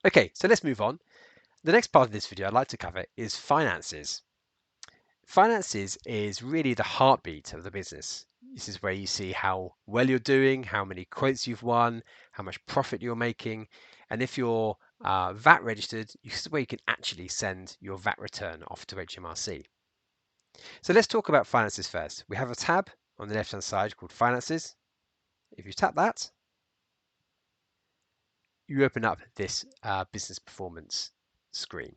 Okay, so let's move on. The next part of this video I'd like to cover is finances. Finances is really the heartbeat of the business. This is where you see how well you're doing, how many quotes you've won, how much profit you're making, and if you're VAT registered, this is where you can actually send your VAT return off to HMRC. So let's talk about finances first. We have a tab on the left-hand side called Finances. If you tap that, you open up this business performance screen.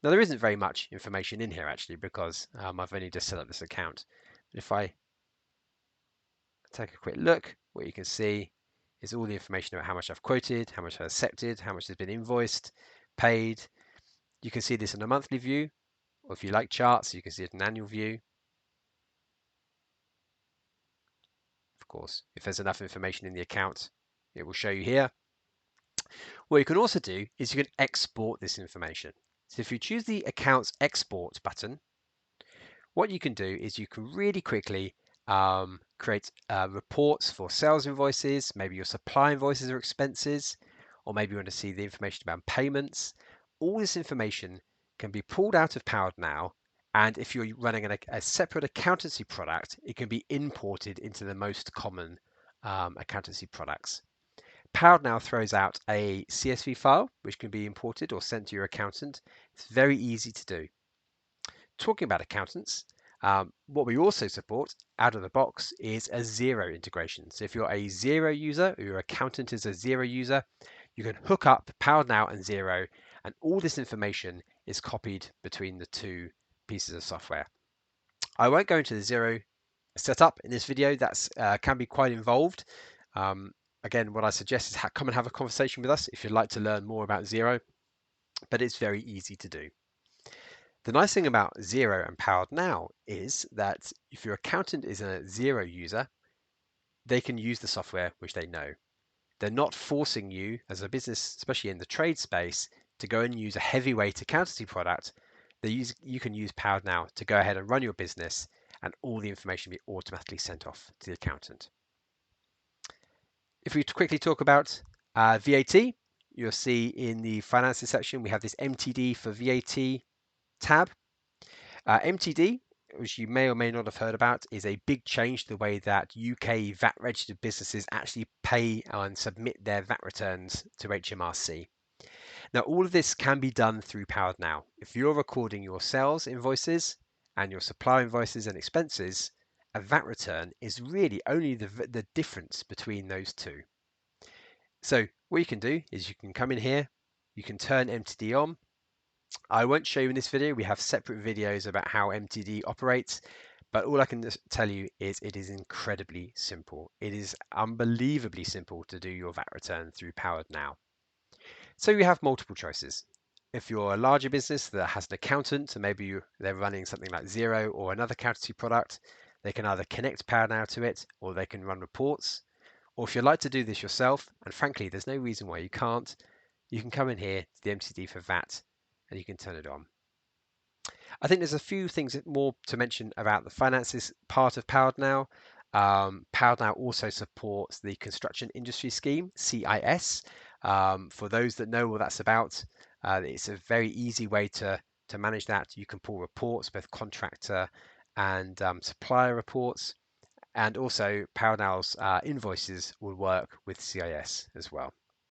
Now, there isn't very much information in here actually because I've only just set up this account. But if I take a quick look, what you can see is all the information about how much I've quoted, how much I've accepted, how much has been invoiced, paid. You can see this in a monthly view, or if you like charts, you can see it in an annual view. Of course, if there's enough information in the account, it will show you here. What you can also do is you can export this information. So if you choose the Accounts Export button, what you can do is you can really quickly create reports for sales invoices, maybe your supply invoices or expenses, or maybe you want to see the information about payments. All this information can be pulled out of PoweredNow, and if you're running a separate accountancy product, it can be imported into the most common accountancy products. PoweredNow throws out a CSV file, which can be imported or sent to your accountant. It's very easy to do. Talking about accountants, what we also support out of the box is a Xero integration. So if you're a Xero user or your accountant is a Xero user, you can hook up PoweredNow and Xero, and all this information is copied between the two pieces of software. I won't go into the Xero setup in this video. That can be quite involved. Again, what I suggest is come and have a conversation with us if you'd like to learn more about Xero, but it's very easy to do. The nice thing about Xero and PoweredNow is that if your accountant is a Xero user, they can use the software which they know. They're not forcing you as a business, especially in the trade space, to go and use a heavyweight accountancy product. You can use PoweredNow to go ahead and run your business, and all the information will be automatically sent off to the accountant. If we quickly talk about VAT, you'll see in the finances section we have this MTD for VAT tab. MTD, which you may or may not have heard about, is a big change to the way that UK VAT registered businesses actually pay and submit their VAT returns to HMRC. Now, all of this can be done through PoweredNow. If you're recording your sales invoices and your supplier invoices and expenses, a VAT return is really only the difference between those two. So what you can do is you can come in here, you can turn MTD on. I won't show you in this video. We have separate videos about how MTD operates, but all I can tell you is it is incredibly simple. It is unbelievably simple to do your VAT return through PoweredNow. So you have multiple choices. If you're a larger business that has an accountant, and maybe they're running something like Xero or another accountancy product, they can either connect PowerNow to it or they can run reports. Or if you'd like to do this yourself, and frankly, there's no reason why you can't, you can come in here to the MTD for VAT and you can turn it on. I think there's a few things more to mention about the finances part of PoweredNow. PoweredNow also supports the Construction Industry Scheme, CIS. For those that know what that's about, it's a very easy way to manage that. You can pull reports, both contractor and supplier reports, and also PowerNow's invoices will work with CIS as well.